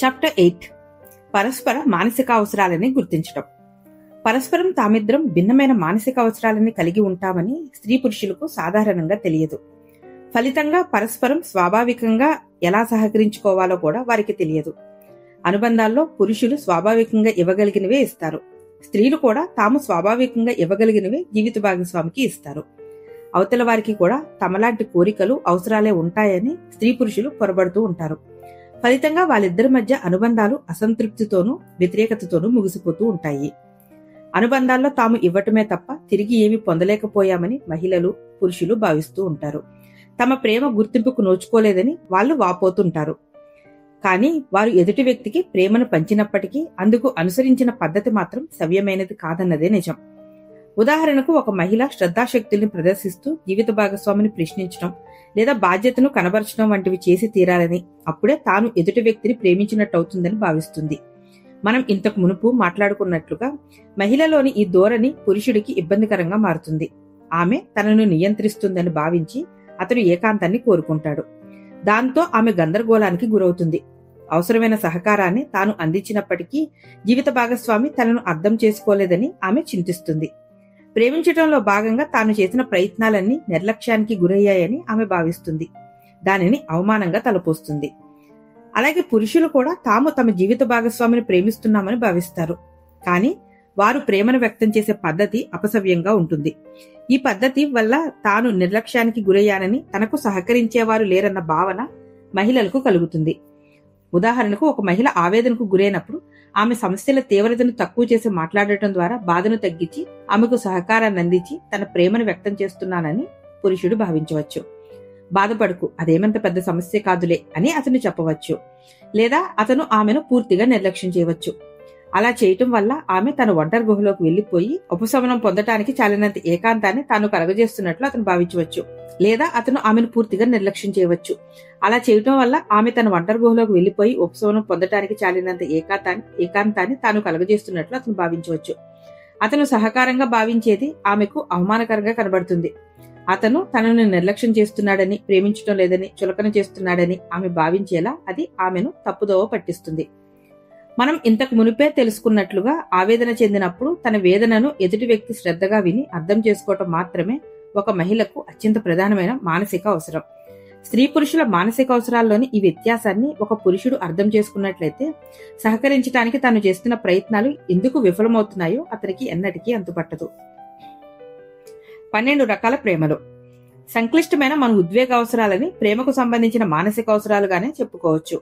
Chapter 8 పరస్పర మానసిక అవసరాలని గుర్తించడం. పరస్పరం తామిద్దరం భిన్నమైన మానసిక అవసరాలని కలిగి ఉంటామని స్త్రీ పురుషులకు సాధారణంగా తెలియదు. ఫలితంగా పరస్పరం స్వాభావికంగా ఎలా సహకరించుకోవాలో కూడా వారికి తెలియదు. అనుబంధాల్లో పురుషులు స్వాభావికంగా ఇవ్వగలిగినవే ఇస్తారు. స్త్రీలు కూడా తాము స్వాభావికంగా ఇవ్వగలిగినవే జీవిత భాగస్వామికి ఇస్తారు. అవతల వారికి కూడా తమలాంటి కోరికలు అవసరాలే ఉంటాయని స్త్రీ పురుషులు పొరబడుతూ ఉంటారు. ఫలితంగా వాళ్ళిద్దరి మధ్య అనుబంధాలు అసంతృప్తితోనూ వ్యతిరేకతతోనూ ముగిసిపోతూ ఉంటాయి. అనుబంధాల్లో తాము ఇవ్వటమే తప్ప తిరిగి ఏమీ పొందలేకపోయామని మహిళలు పురుషులు భావిస్తూ ఉంటారు. తమ ప్రేమ గుర్తింపుకు నోచుకోలేదని వాళ్ళు వాపోతుంటారు. కానీ వారు ఎదుటి వ్యక్తికి ప్రేమను పంచినప్పటికీ అందుకు అనుసరించిన పద్ధతి మాత్రం సవ్యమైనది కాదన్నదే నిజం. ఉదాహరణకు, ఒక మహిళ శ్రద్ధాశక్తుల్ని ప్రదర్శిస్తూ జీవిత భాగస్వామిని ప్రశ్నించడం లేదా బాధ్యతను కనబరచడం వంటివి చేసి తీరాలని, అప్పుడే తాను ఎదుటి వ్యక్తిని ప్రేమించినట్టవుతుందని భావిస్తుంది. మనం ఇంతకు మునుపు మాట్లాడుకున్నట్లుగా మహిళలోని ఈ ధోరణి పురుషుడికి ఇబ్బందికరంగా మారుతుంది. ఆమె తనను నియంత్రిస్తుందని భావించి అతను ఏకాంతాన్ని కోరుకుంటాడు. దాంతో ఆమె గందరగోళానికి గురవుతుంది. అవసరమైన సహకారాన్ని తాను అందించినప్పటికీ జీవిత భాగస్వామి తనను అర్థం చేసుకోలేదని ఆమె చింతిస్తుంది. ప్రేమించడంలో భాగంగా తాను చేసిన ప్రయత్నాలన్నీ నిర్లక్ష్యానికి గురయ్యాయని ఆమె భావిస్తుంది. దానిని అవమానంగా తలపోస్తుంది. అలాగే పురుషులు కూడా తాము తమ జీవిత భాగస్వామిని ప్రేమిస్తున్నామని భావిస్తారు. కానీ వారు ప్రేమను వ్యక్తం చేసే పద్ధతి అపసవ్యంగా ఉంటుంది. ఈ పద్ధతి వల్ల తాను నిర్లక్ష్యానికి గురయ్యానని, తనకు సహకరించేవారు లేరన్న భావన మహిళలకు కలుగుతుంది. ఉదాహరణకు, ఒక మహిళ ఆవేదనకు గురైనప్పుడు ఆమె సమస్యల తీవ్రతను తక్కువ చేసి మాట్లాడటం ద్వారా బాధను తగ్గించి ఆమెకు సహకారాన్ని అందించి తన ప్రేమను వ్యక్తం చేస్తున్నానని పురుషుడు భావించవచ్చు. బాధపడకు, అదేమంత పెద్ద సమస్య కాదులే అని అతను చెప్పవచ్చు. లేదా అతను ఆమెను పూర్తిగా నిర్లక్ష్యం చేయవచ్చు. అలా చేయటం వల్ల ఆమె తన ఒంటరి గుహలోకి వెళ్లిపోయి ఉపశమనం పొందటానికి చాలినంత ఏకాంతాన్ని తాను కలగజేస్తున్నట్లు అతను భావించవచ్చు. లేదా అతను ఆమెను పూర్తిగా నిర్లక్ష్యం చేయవచ్చు. అలా చేయటం వల్ల ఆమె తన ఒంటరి గుహలోకి వెళ్లిపోయి ఉపశమనం పొందటానికి చాలినంత ఏకాంతాన్ని తాను కలగజేస్తున్నట్లు అతను భావించవచ్చు. అతను సహకారంగా భావించేది ఆమెకు అవమానకరంగా కనబడుతుంది. అతను తనను నిర్లక్ష్యం చేస్తున్నాడని, ప్రేమించడం లేదని, చులకన చేస్తున్నాడని ఆమె భావించేలా అది ఆమెను తప్పుదోవ పట్టిస్తుంది. మనం ఇంతకు మునిపే తెలుసుకున్నట్లుగా ఆవేదన చెందినప్పుడు తన వేదనను ఎదుటి వ్యక్తి శ్రద్ధగా విని అర్థం చేసుకోవటం మాత్రమే ఒక మహిళకు అత్యంత ప్రధానమైన మానసిక అవసరం. స్త్రీ పురుషుల మానసిక అవసరాల్లోని ఈ వ్యత్యాసాన్ని ఒక పురుషుడు అర్థం చేసుకున్నట్లయితే సహకరించడానికి తాను చేస్తున్న ప్రయత్నాలు ఎందుకు విఫలమవుతున్నాయో అతనికి ఎన్నటికీ అంతుపట్టదు. 12 రకాల ప్రేమలు. సంక్లిష్టమైన మన ఉద్వేగ అవసరాలని ప్రేమకు సంబంధించిన మానసిక అవసరాలుగానే చెప్పుకోవచ్చు.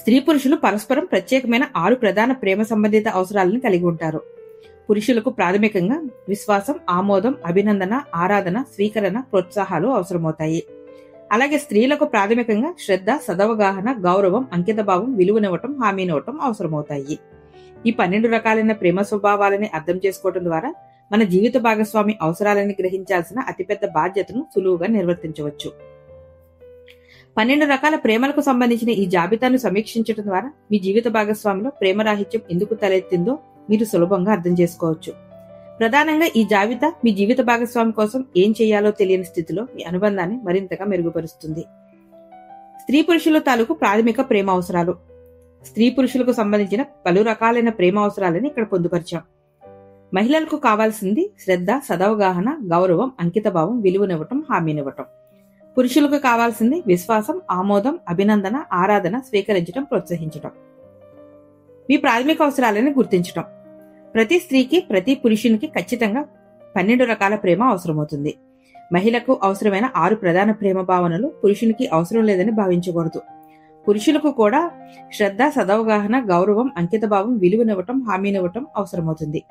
స్త్రీ పురుషులు పరస్పరం ప్రత్యేకమైన 6 ప్రధాన ప్రేమ సంబంధిత అవసరాలను కలిగి ఉంటారు. పురుషులకు ప్రాథమికంగా విశ్వాసం, ఆమోదం, అభినందన, ఆరాధన, స్వీకరణ, ప్రోత్సాహాలు అవసరమవుతాయి. అలాగే స్త్రీలకు ప్రాథమికంగా శ్రద్ధ, సదవగాహన, గౌరవం, అంకితభావం, విలువనివ్వటం, హామీనివ్వటం అవసరమవుతాయి. ఈ 12 రకాలైన ప్రేమ స్వభావాలని అర్థం చేసుకోవడం ద్వారా మన జీవిత భాగస్వామి అవసరాలని గ్రహించాల్సిన అతిపెద్ద బాధ్యతను సులువుగా నిర్వర్తించవచ్చు. 12 రకాల ప్రేమలకు సంబంధించిన ఈ జాబితాను సమీక్షించడం ద్వారా మీ జీవిత భాగస్వామిలో ప్రేమరాహిత్యం ఎందుకు తలెత్తిందో మీరు సులభంగా అర్థం చేసుకోవచ్చు. ప్రధానంగా ఈ జాబితా మీ జీవిత భాగస్వామి కోసం ఏం చేయాలో తెలియని స్థితిలో మీ అనుబంధాన్ని మరింతగా మెరుగుపరుస్తుంది. స్త్రీ పురుషుల తాలూకు ప్రాథమిక ప్రేమ అవసరాలు. స్త్రీ పురుషులకు సంబంధించిన పలు రకాలైన ప్రేమ అవసరాలని ఇక్కడ పొందుపరిచాం. మహిళలకు కావాల్సింది శ్రద్ధ, సదవగాహన, గౌరవం, అంకితభావం, విలువనివ్వటం, హామీనివ్వటం. పురుషులకు కావాల్సింది విశ్వాసం, ఆమోదం, అభినందన, ఆరాధన, స్వీకరించడం, ప్రోత్సహించడం. మీ ప్రాథమిక అవసరాలను గుర్తించడం. ప్రతి స్త్రీకి, ప్రతి పురుషునికి ఖచ్చితంగా 12 రకాల ప్రేమ అవసరమవుతుంది. మహిళకు అవసరమైన 6 ప్రధాన ప్రేమ భావనలు పురుషునికి అవసరం లేదని భావించకూడదు. పురుషులకు కూడా శ్రద్ధ, సదవగాహన, గౌరవం, అంకితభావం, విలువనివ్వటం, హామీనివ్వటం అవసరమవుతుంది.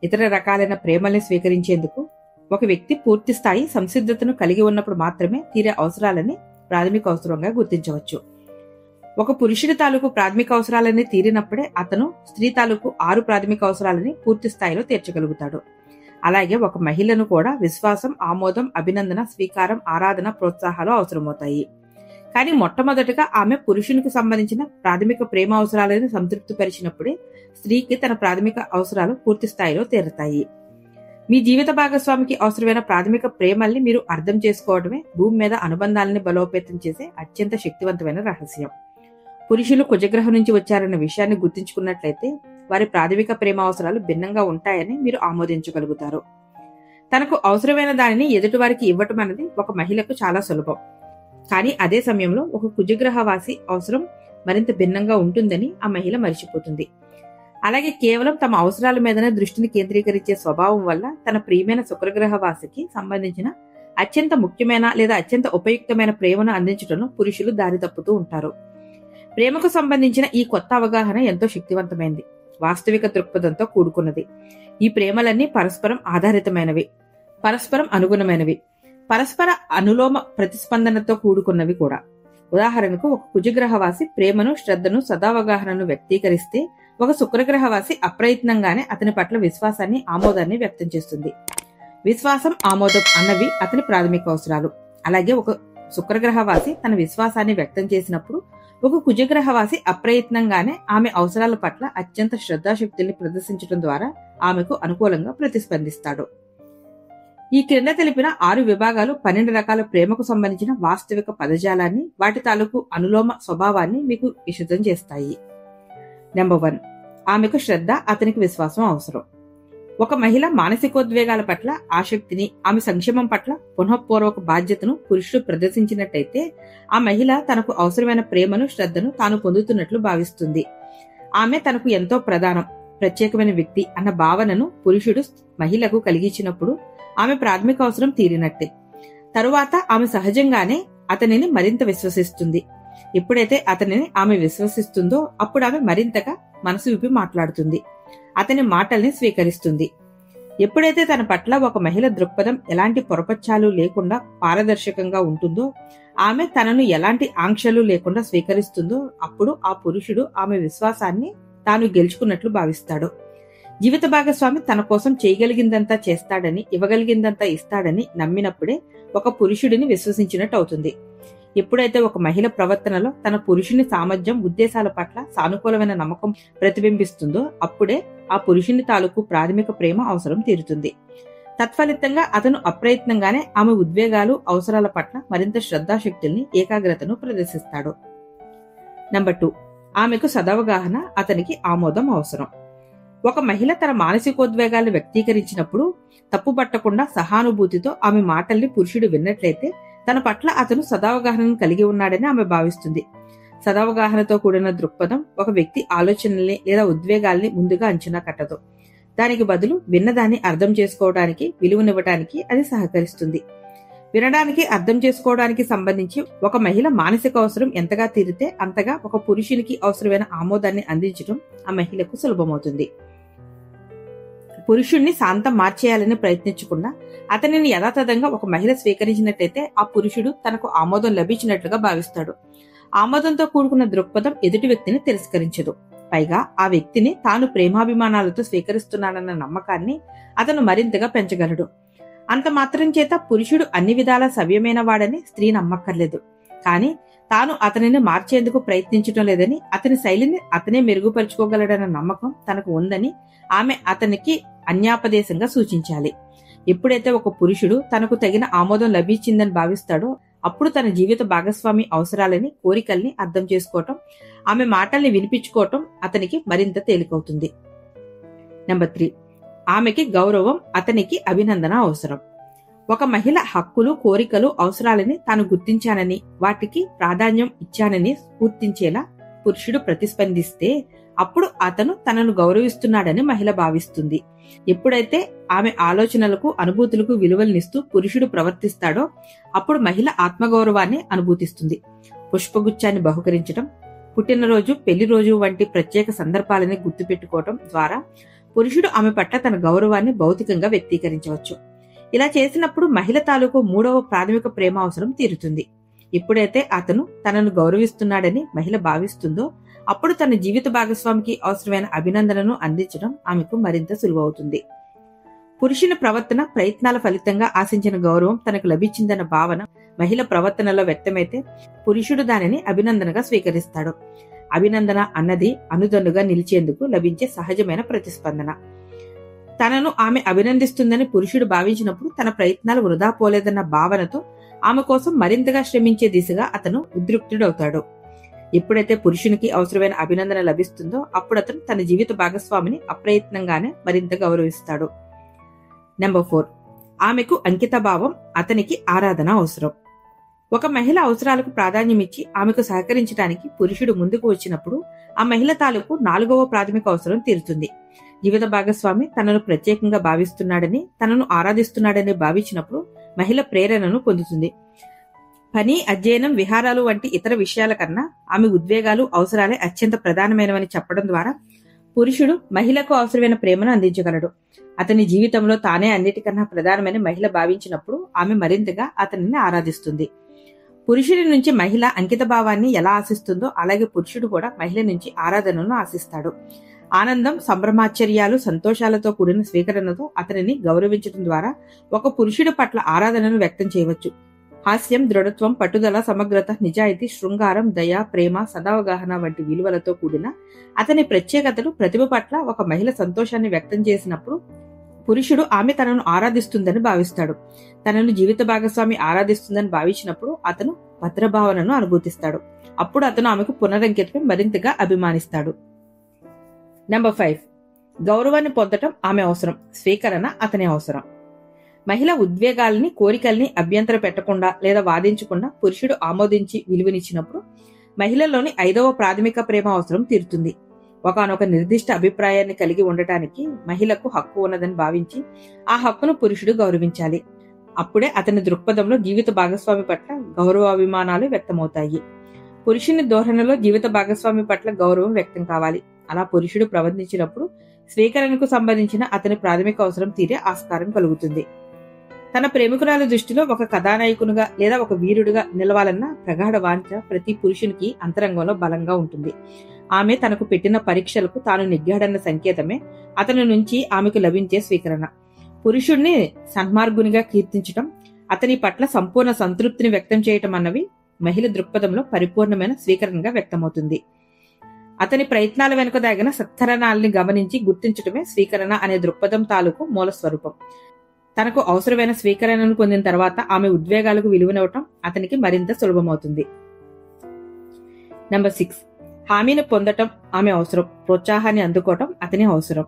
ఇతర రకాలైన ప్రేమల్ని స్వీకరించేందుకు ఒక వ్యక్తి పూర్తి స్థాయి సంసిద్ధతను కలిగి ఉన్నప్పుడు మాత్రమే తీరే అవసరాలని ప్రాథమిక అవసరంగా గుర్తించవచ్చు. ఒక పురుషుడి తాలూకు ప్రాథమిక అవసరాలని తీరినప్పుడే అతను స్త్రీ తాలూకు 6 ప్రాథమిక అవసరాలని పూర్తి స్థాయిలో తీర్చగలుగుతాడు. అలాగే ఒక మహిళను కూడా విశ్వాసం, ఆమోదం, అభినందన, స్వీకారం, ఆరాధన, ప్రోత్సాహాలు అవసరమవుతాయి. కానీ మొట్టమొదటిగా ఆమె పురుషునికి సంబంధించిన ప్రాథమిక ప్రేమ అవసరాలను సంతృప్తిపరిచినప్పుడే స్త్రీకి తన ప్రాథమిక అవసరాలు పూర్తి స్థాయిలో తీరతాయి. మీ జీవిత భాగస్వామికి అవసరమైన ప్రాథమిక ప్రేమల్ని మీరు అర్థం చేసుకోవడమే భూమి మీద అనుబంధాలని బలోపేతం చేసే అత్యంత శక్తివంతమైన రహస్యం. పురుషులు కుజగ్రహం నుంచి వచ్చారన్న విషయాన్ని గుర్తించుకున్నట్లయితే వారి ప్రాథమిక ప్రేమ అవసరాలు భిన్నంగా ఉంటాయని మీరు ఆమోదించగలుగుతారు. తనకు అవసరమైన దానిని ఎదుటివారికి ఇవ్వటం అనేది ఒక మహిళకు చాలా సులభం. కానీ అదే సమయంలో ఒక కుజగ్రహవాసి అవసరం మరింత భిన్నంగా ఉంటుందని ఆ మహిళ మరిచిపోతుంది. అలాగే కేవలం తమ అవసరాల మీదనే దృష్టిని కేంద్రీకరించే స్వభావం వల్ల తన ప్రియమైన శుక్రగ్రహవాసికి సంబంధించిన అత్యంత ముఖ్యమైన లేదా అత్యంత ఉపయుక్తమైన ప్రేమను అందించడంలో పురుషులు దారి తప్పుతూ ఉంటారు. ప్రేమకు సంబంధించిన ఈ కొత్త అవగాహన ఎంతో శక్తివంతమైంది, వాస్తవిక దృక్పథంతో కూడుకున్నది. ఈ ప్రేమలన్నీ పరస్పరం ఆధారితమైనవి, పరస్పరం అనుగుణమైనవి, పరస్పర అనులోమ ప్రతిస్పందనతో కూడుకున్నవి కూడా. ఉదాహరణకు ఒక కుజగ్రహవాసి ప్రేమను, శ్రద్ధను, సదావగాహనను వ్యక్తీకరిస్తే ఒక శుక్రగ్రహవాసి అప్రయత్నంగానే అతని పట్ల విశ్వాసాన్ని, ఆమోదాన్ని వ్యక్తం చేస్తుంది. విశ్వాసం, ఆమోదం అన్నవి అతని ప్రాథమిక అవసరాలు. అలాగే ఒక శుక్రగ్రహవాసి తన విశ్వాసాన్ని వ్యక్తం చేసినప్పుడు ఒక కుజగ్రహవాసి అప్రయత్నంగానే ఆమె అవసరాల పట్ల అత్యంత శ్రద్ధాశక్తుల్ని ప్రదర్శించడం ద్వారా ఆమెకు అనుకూలంగా ప్రతిస్పందిస్తాడు. ఈ క్రింద తెలిపిన 6 విభాగాలు 12 రకాల ప్రేమకు సంబంధించిన వాస్తవిక పదజాలాన్ని, వాటి తాలూకు అనులోమ స్వభావాన్ని మీకు విశదం చేస్తాయి. నెంబర్ 1, ఆమెకు శ్రద్ధ, అతనికి విశ్వాసం అవసరం. ఒక మహిళ మానసికోద్వేగాల పట్ల ఆసక్తిని, ఆమె సంక్షేమం పట్ల పునఃపూర్వక బాధ్యతను పురుషుడు ప్రదర్శించినట్టయితే ఆ మహిళ తనకు అవసరమైన ప్రేమను, శ్రద్ధను తాను పొందుతున్నట్లు భావిస్తుంది. ఆమె తనకు ఎంతో ప్రధానం, ప్రత్యేకమైన వ్యక్తి అన్న భావనను పురుషుడు మహిళకు కలిగించినప్పుడు ఆమె ప్రాథమిక అవసరం తీరినట్టే. తరువాత ఆమె సహజంగానే అతనిని మరింత విశ్వసిస్తుంది. ఎప్పుడైతే అతనిని ఆమె విశ్వసిస్తుందో అప్పుడు ఆమె మరింతగా మనసు విప్పి మాట్లాడుతుంది, అతని మాటల్ని స్వీకరిస్తుంది. ఎప్పుడైతే తన పట్ల ఒక మహిళ దృక్పథం ఎలాంటి పొరపచ్చాలు లేకుండా పారదర్శకంగా ఉంటుందో, ఆమె తనను ఎలాంటి ఆంక్షలు లేకుండా స్వీకరిస్తుందో అప్పుడు ఆ పురుషుడు ఆమె విశ్వాసాన్ని తాను గెలుచుకున్నట్లు భావిస్తాడు. జీవిత భాగస్వామి తన కోసం చేయగలిగిందంతా చేస్తాడని, ఇవ్వగలిగిందంతా ఇస్తాడని నమ్మినప్పుడే ఒక పురుషుడిని విశ్వసించినట్టు అవుతుంది. ఎప్పుడైతే ఒక మహిళ ప్రవర్తనలో తన పురుషుని సామర్థ్యం, ఉద్దేశాల పట్ల సానుకూలమైన నమ్మకం ప్రతిబింబిస్తుందో అప్పుడే ఆ పురుషుని తాలూకు ప్రాథమిక ప్రేమ అవసరం తీరుతుంది. తత్ఫలితంగా అతను అప్రయత్నంగానే ఆమె ఉద్వేగాలు, అవసరాల పట్ల మరింత శ్రద్ధాశక్తుల్ని, ఏకాగ్రతను ప్రదర్శిస్తాడు. నెంబర్ 2, ఆమెకు సదవగాహన, అతనికి ఆమోదం అవసరం. ఒక మహిళ తన మానసికోద్వేగాలను వ్యక్తీకరించినప్పుడు తప్పుపట్టకుండా సహానుభూతితో ఆమె మాటల్ని పురుషుడు విన్నట్లయితే తన పట్ల అతను సదావగాహనను కలిగి ఉన్నాడని ఆమె భావిస్తుంది. సదావగాహనతో కూడిన దృక్పథం ఒక వ్యక్తి ఆలోచనల్ని లేదా ఉద్వేగాల్ని ముందుగా అంచనా కట్టదు. దానికి బదులు విన్నదాన్ని అర్థం చేసుకోవడానికి, విలువనివ్వడానికి అది సహకరిస్తుంది. వినడానికి, అర్థం చేసుకోవడానికి సంబంధించి ఒక మహిళ మానసిక అవసరం ఎంతగా తీరితే అంతగా ఒక పురుషునికి అవసరమైన ఆమోదాన్ని అందించడం ఆ మహిళకు సులభమవుతుంది. పురుషుణ్ణి శాంతం మార్చేయాలని ప్రయత్నించకుండా అతనిని యథాతథంగా ఒక మహిళ స్వీకరించినట్లయితే ఆ పురుషుడు తనకు ఆమోదం లభించినట్లుగా భావిస్తాడు. ఆమోదంతో కూడుకున్న దృక్పథం ఎదుటి వ్యక్తిని తిరస్కరించదు. పైగా ఆ వ్యక్తిని తాను ప్రేమాభిమానాలతో స్వీకరిస్తున్నాడన్న నమ్మకాన్ని అతను మరింతగా పెంచగలడు. అంత మాత్రం చేత పురుషుడు అన్ని విధాలా సవ్యమైన వాడని స్త్రీ నమ్మక్కర్లేదు. కానీ తాను అతనిని మార్చేందుకు ప్రయత్నించడం లేదని, అతని శైలిని అతనే మెరుగుపరుచుకోగలడన్న నమ్మకం తనకు ఉందని ఆమె అతనికి అన్యాపదేశంగా సూచించాలి. ఎప్పుడైతే ఒక పురుషుడు తనకు తగిన ఆమోదం లభించిందని భావిస్తాడో అప్పుడు తన జీవిత భాగస్వామి అవసరాలని, కోరికల్ని అర్థం చేసుకోవటం, ఆమె మాటల్ని వినిపించుకోవటం అతనికి మరింత తేలికవుతుంది. నెంబర్ 3, ఆమెకి గౌరవం, అతనికి అభినందన అవసరం. ఒక మహిళ హక్కులు, కోరికలు, అవసరాలని తాను గుర్తించానని, వాటికి ప్రాధాన్యం ఇచ్చానని స్ఫూర్తించేలా పురుషుడు ప్రతిస్పందిస్తే అప్పుడు అతను తనను గౌరవిస్తున్నాడని మహిళ భావిస్తుంది. ఎప్పుడైతే ఆమె ఆలోచనలకు, అనుభూతులకు విలువలనిస్తూ పురుషుడు ప్రవర్తిస్తాడో అప్పుడు మహిళ ఆత్మగౌరవాన్ని అనుభూతిస్తుంది. పుష్పగుచ్చాన్ని బహుకరించడం, పుట్టినరోజు, పెళ్లి రోజు వంటి ప్రత్యేక సందర్భాలని గుర్తుపెట్టుకోవటం ద్వారా పురుషుడు ఆమె పట్ల తన గౌరవాన్ని భౌతికంగా వ్యక్తీకరించవచ్చు. ఇలా చేసినప్పుడు మహిళ తాలూకు 3వ ప్రాథమిక ప్రేమ అవసరం తీరుతుంది. ఎప్పుడైతే అతను తనను గౌరవిస్తున్నాడని మహిళ భావిస్తుందో అప్పుడు తన జీవిత భాగస్వామికి అవసరమైన అభినందనను అందించడం ఆమెకు మరింత సులువవుతుంది. పురుషుని ప్రవర్తన, ప్రయత్నాల ఫలితంగా ఆశించిన గౌరవం తనకు లభించిందన్న భావన మహిళ ప్రవర్తనలో వ్యక్తమైతే పురుషుడు దానిని అభినందనగా స్వీకరిస్తాడు. అభినందన అన్నది అనుదన్నుగా నిలిచేందుకు లభించే సహజమైన ప్రతిస్పందన. తనను ఆమె అభినందిస్తుందని పురుషుడు భావించినప్పుడు తన ప్రయత్నాలు వృధా పోలేదన్న భావనతో ఆమె కోసం మరింతగా శ్రమించే దిశగా అతను ఉద్రిక్తుడవుతాడు. ఎప్పుడైతే పురుషునికి అవసరమైన అభినందన లభిస్తుందో అప్పుడు అతను తన జీవిత భాగస్వామిని అప్రయత్నంగానే మరింత గౌరవిస్తాడు. నెంబర్ 4, ఆమెకు అంకిత భావం, అతనికి ఆరాధన అవసరం. ఒక మహిళ అవసరాలకు ప్రాధాన్యమిచ్చి ఆమెకు సహకరించడానికి పురుషుడు ముందుకు వచ్చినప్పుడు ఆ మహిళ తాలూకు 4వ ప్రాథమిక అవసరం తీరుతుంది. జీవిత భాగస్వామి తనను ప్రత్యేకంగా భావిస్తున్నాడని, తనను ఆరాధిస్తున్నాడని భావించినప్పుడు మహిళ ప్రేరణను పొందుతుంది. పని, అధ్యయనం, విహారాలు వంటి ఇతర విషయాల కన్నా ఆమె ఉద్వేగాలు, అవసరాలే అత్యంత ప్రధానమైనవని చెప్పడం ద్వారా పురుషుడు మహిళకు అవసరమైన ప్రేమను అందించగలడు. అతని జీవితంలో తానే అన్నిటికన్నా ప్రధానమైన మహిళ భావించినప్పుడు ఆమె మరింతగా అతనిని ఆరాధిస్తుంది. పురుషుడి నుంచి మహిళ అంకిత భావాన్ని ఎలా ఆశిస్తుందో అలాగే పురుషుడు కూడా మహిళ నుంచి ఆరాధనను ఆశిస్తాడు. ఆనందం, సంభ్రమాశ్చర్యాలు, సంతోషాలతో కూడిన స్వీకరణతో అతనిని గౌరవించడం ద్వారా ఒక పురుషుడి పట్ల ఆరాధనను వ్యక్తం చేయవచ్చు. హాస్యం, దృఢత్వం, పట్టుదల, సమగ్రత, నిజాయితీ, శృంగారం, దయ, ప్రేమ, సదావగాహన వంటి విలువలతో కూడిన అతని ప్రత్యేకతలు, ప్రతిభ పట్ల ఒక మహిళ సంతోషాన్ని వ్యక్తం చేసినప్పుడు పురుషుడు ఆమె తనను ఆరాధిస్తుందని భావిస్తాడు. తనను జీవిత భాగస్వామి ఆరాధిస్తుందని భావించినప్పుడు అతను భద్రభావనను అనుభూతిస్తాడు. అప్పుడు అతను ఆమెకు పునరంకితమై మరింతగా అభిమానిస్తాడు. నెంబర్ 5, గౌరవాన్ని పొందటం ఆమె అవసరం, స్వీకరణ అతని అవసరం. మహిళ ఉద్వేగాల్ని, కోరికల్ని అభ్యంతర పెట్టకుండా లేదా వాదించకుండా పురుషుడు ఆమోదించి విలువనిచ్చినప్పుడు మహిళలోని 5వ ప్రాథమిక ప్రేమ అవసరం తీరుతుంది. ఒకానొక నిర్దిష్ట అభిప్రాయాన్ని కలిగి ఉండటానికి మహిళకు హక్కు ఉన్నదని భావించి ఆ హక్కును పురుషుడు గౌరవించాలి. అప్పుడే అతని దృక్పథంలో జీవిత భాగస్వామి పట్ల గౌరవాభిమానాలు వ్యక్తమవుతాయి. పురుషుని ధోరణిలో జీవిత భాగస్వామి పట్ల గౌరవం వ్యక్తం కావాలి. అలా పురుషుడు ప్రవర్తించినప్పుడు స్వీకరణకు సంబంధించిన అతని ప్రాథమిక అవసరం తీరే ఆస్కారం కలుగుతుంది. తన ప్రేమికురాలి దృష్టిలో ఒక కథానాయకునిగా లేదా ఒక వీరుడిగా నిలవాలన్న ప్రగాఢ వాంఛ ప్రతి పురుషునికి అంతరంగంలో బలంగా ఉంటుంది. ఆమె తనకు పెట్టిన పరీక్షలకు తాను నెగ్గాడన్న సంకేతమే అతని నుంచి ఆమెకు లభించే స్వీకరణ. పురుషుడిని సన్మార్గునిగా కీర్తించటం, అతని పట్ల సంపూర్ణ సంతృప్తిని వ్యక్తం చేయటం అన్నవి మహిళ దృక్పథంలో పరిపూర్ణమైన స్వీకరణగా వ్యక్తమవుతుంది. అతని ప్రయత్నాల వెనుక దాగిన సత్కరణాలని గమనించి గుర్తించటమే స్వీకరణ అనే దృక్పథం తాలూకు మూల స్వరూపం. తనకు అవసరమైన స్వీకరణను పొందిన తర్వాత ఆమె ఉద్వేగాలకు విలువనివ్వటం అతనికి మరింత సులభమవుతుంది. నెంబర్ 6, హామీని పొందటం ఆమె అవసరం, ప్రోత్సాహాన్ని అందుకోవటం అతని అవసరం.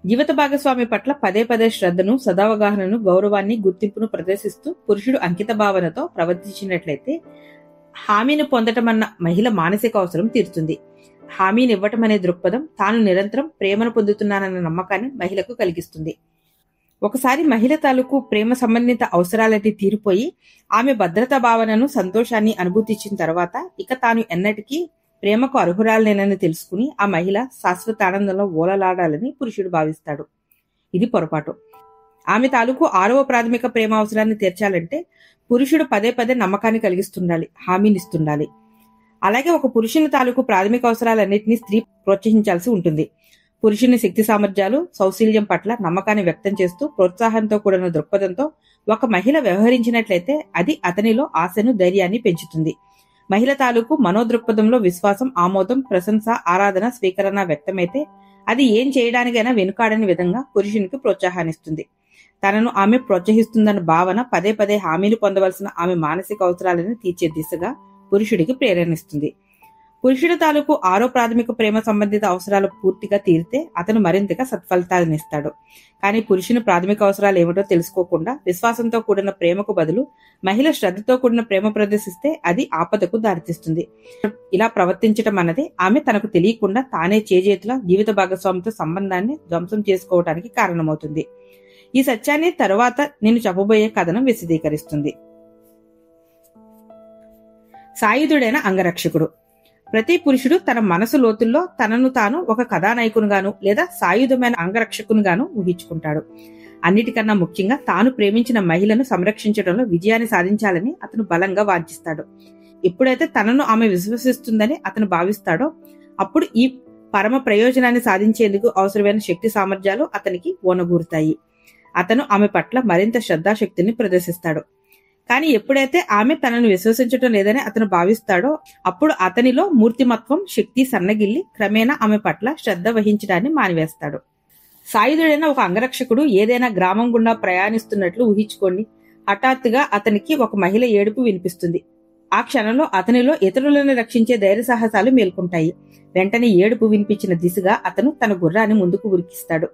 జీవిత భాగస్వామి పట్ల పదే పదే శ్రద్ధను, సదావగాహనను, గౌరవాన్ని, గుర్తింపును ప్రదర్శిస్తూ పురుషుడు అంకిత భావనతో ప్రవర్తించినట్లయితే హామీని పొందటం అన్న మహిళ మానసిక అవసరం తీరుతుంది. హామీని ఇవ్వటం అనే దృక్పథం తాను నిరంతరం ప్రేమను పొందుతున్నానన్న నమ్మకాన్ని మహిళకు కలిగిస్తుంది. ఒకసారి మహిళ తాలూకు ప్రేమ సంబంధిత అవసరాలన్నీ తీరిపోయి ఆమె భద్రతా భావనను, సంతోషాన్ని అనుభూతించిన తర్వాత ఇక తాను ఎన్నటికీ ప్రేమకు అర్హురాలనేనని తెలుసుకుని ఆ మహిళ శాశ్వత ఆనందంలో ఓలలాడాలని పురుషుడు భావిస్తాడు. ఇది పొరపాటు. ఆమె తాలూకు 6వ ప్రాథమిక ప్రేమ అవసరాన్ని తీర్చాలంటే పురుషుడు పదే పదే నమ్మకాన్ని కలిగిస్తుండాలి, హామీనిస్తుండాలి. అలాగే ఒక పురుషుని తాలూకు ప్రాథమిక అవసరాలన్నింటినీ స్త్రీ ప్రోత్సహించాల్సి ఉంటుంది. పురుషుని శక్తి సామర్థ్యాలు, సౌశీల్యం పట్ల నమ్మకాన్ని వ్యక్తం చేస్తూ ప్రోత్సాహంతో కూడిన దృక్పథంతో ఒక మహిళ వ్యవహరించినట్లయితే అది అతనిలో ఆశను, ధైర్యాన్ని పెంచుతుంది. మహిళ తాలూకు మనోదృక్పథంలో విశ్వాసం, ఆమోదం, ప్రశంస, ఆరాధన, స్వీకరణ వ్యక్తమైతే అది ఏం చేయడానికైనా వెనుకాడని విధంగా పురుషునికి ప్రోత్సాహాన్నిస్తుంది. తనను ఆమె ప్రోత్సహిస్తుందన్న భావన పదే పదే హామీలు పొందవలసిన ఆమె మానసిక అవసరాలను తీర్చే దిశగా పురుషుడికి ప్రేరణిస్తుంది. పురుషుడి తాలూకు 6వ ప్రాథమిక ప్రేమ సంబంధిత అవసరాలు పూర్తిగా తీరితే అతను మరింతగా సత్ఫలితాలనిస్తాడు. కానీ పురుషుని ప్రాథమిక అవసరాలు ఏమిటో తెలుసుకోకుండా విశ్వాసంతో కూడిన ప్రేమకు బదులు మహిళ శ్రద్ధతో కూడిన ప్రేమ ప్రదర్శిస్తే అది ఆపదకు దారితీస్తుంది. ఇలా ప్రవర్తించటం అన్నది ఆమె తనకు తెలియకుండా తానే చేజేతులా జీవిత భాగస్వామితో సంబంధాన్ని ధ్వంసం చేసుకోవడానికి కారణమవుతుంది. ఈ సత్యాన్ని తరువాత నేను చెప్పబోయే కథనం విశదీకరిస్తుంది. సాయుధుడైన అంగరక్షకుడు. ప్రతి పురుషుడు తన మనసు లోతుల్లో తనను తాను ఒక కథానాయకునిగాను లేదా సాయుధమైన అంగరక్షకునిగాను ఊహించుకుంటాడు. అన్నిటికన్నా ముఖ్యంగా తాను ప్రేమించిన మహిళను సంరక్షించడంలో విజయాన్ని సాధించాలని అతను బలంగా వాంఛిస్తాడు. ఎప్పుడైతే తనను ఆమె విశ్వసిస్తుందని అతను భావిస్తాడో అప్పుడు ఈ పరమ ప్రయోజనాన్ని సాధించేందుకు అవసరమైన శక్తి సామర్థ్యాలు అతనికి ఓనగూరుతాయి. అతను ఆమె పట్ల మరింత శ్రద్ధాశక్తిని ప్రదర్శిస్తాడు. కానీ ఎప్పుడైతే ఆమె తనను విశ్వసించడం లేదని అతను భావిస్తాడో అప్పుడు అతనిలో మూర్తిమత్వం, శక్తి సన్నగిల్లి క్రమేణా ఆమె పట్ల శ్రద్ధ వహించడాన్ని మానివేస్తాడు. సాయుధుడైన ఒక అంగరక్షకుడు ఏదైనా గ్రామం గుండా ప్రయాణిస్తున్నట్లు ఊహించుకోండి. హఠాత్తుగా అతనికి ఒక మహిళ ఏడుపు వినిపిస్తుంది. ఆ క్షణంలో అతనిలో ఇతరులను రక్షించే ధైర్య సాహసాలు మేల్కొంటాయి. వెంటనే ఏడుపు వినిపించిన దిశగా అతను తన గుర్రాన్ని ముందుకు ఉరికిస్తాడు.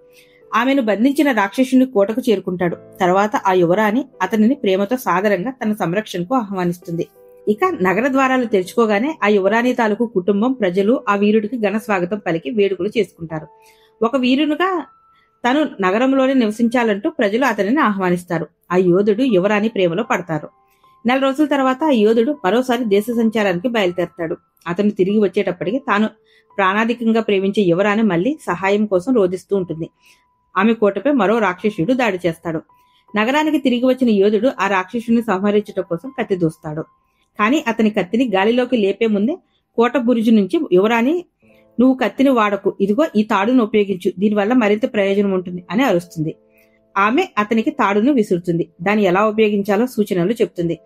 ఆమెను బంధించిన రాక్షసుని కోటకు చేరుకుంటాడు. తర్వాత ఆ యువరాణి అతనిని ప్రేమతో సాదరంగా తన సంరక్షణకు ఆహ్వానిస్తుంది. ఇక నగర ద్వారాలు తెరుచుకోగానే ఆ యువరాణి తాలూకు కుటుంబం, ప్రజలు ఆ వీరుడికి ఘన స్వాగతం పలికి వేడుకలు చేసుకుంటారు. ఒక వీరునిగా తను నగరంలోనే నివసించాలంటూ ప్రజలు అతనిని ఆహ్వానిస్తారు. ఆ యోధుడు యువరాణి ప్రేమలో పడతారు. నెల రోజుల తర్వాత ఆ యోధుడు మరోసారి దేశ సంచారానికి బయలుదేరతాడు. అతను తిరిగి వచ్చేటప్పటికి తాను ప్రాణాధికంగా ప్రేమించే యువరాణి మళ్లీ సహాయం కోసం రోధిస్తూ ఉంటుంది. ఆమె కోటపై మరో రాక్షసుడు దాడి చేస్తాడు. నగరానికి తిరిగి వచ్చిన యోధుడు ఆ రాక్షసుని సంహరించడం కోసం కత్తి దూస్తాడు. కానీ అతని కత్తిని గాలిలోకి లేపే ముందే కోట బురుజు నుంచి యువరాణి, నువ్వు కత్తిని వాడకు, ఇదిగో ఈ తాడును ఉపయోగించు, దీనివల్ల మరింత ప్రయోజనం ఉంటుంది అని అరుస్తుంది. ఆమె అతనికి తాడును విసురుతుంది. దాన్ని ఎలా ఉపయోగించాలో సూచనలు చెప్తుంది.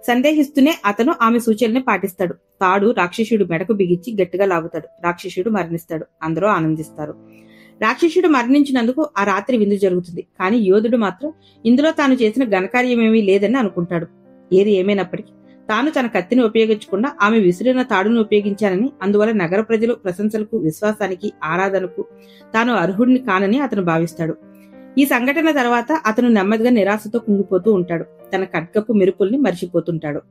సందేహిస్తూనే అతను ఆమె సూచనల్ని పాటిస్తాడు. తాడు రాక్షసుడు మెడకు బిగించి గట్టిగా లాగుతాడు. రాక్షసుడు మరణిస్తాడు. అందరూ ఆనందిస్తారు. రాక్షసుడు మరణించినందుకు ఆ రాత్రి విందు జరుగుతుంది. కానీ యోధుడు మాత్రం ఇందులో తాను చేసిన ఘనకార్యమేమీ లేదని అనుకుంటాడు. ఏది ఏమైనప్పటికీ తాను తన కత్తిని ఉపయోగించకుండా ఆమె విసిరిన తాడును ఉపయోగించానని, అందువల్ల నగర ప్రజలు ప్రశంసలకు, విశ్వాసానికి, ఆరాధనకు తాను అర్హుడిని కానని అతను భావిస్తాడు. ఈ సంఘటన తర్వాత అతను నెమ్మదిగా నిరాశతో కుంగిపోతూ ఉంటాడు. తన ఖడ్గపు మెరుపుల్ని మరిచిపోతుంటాడు.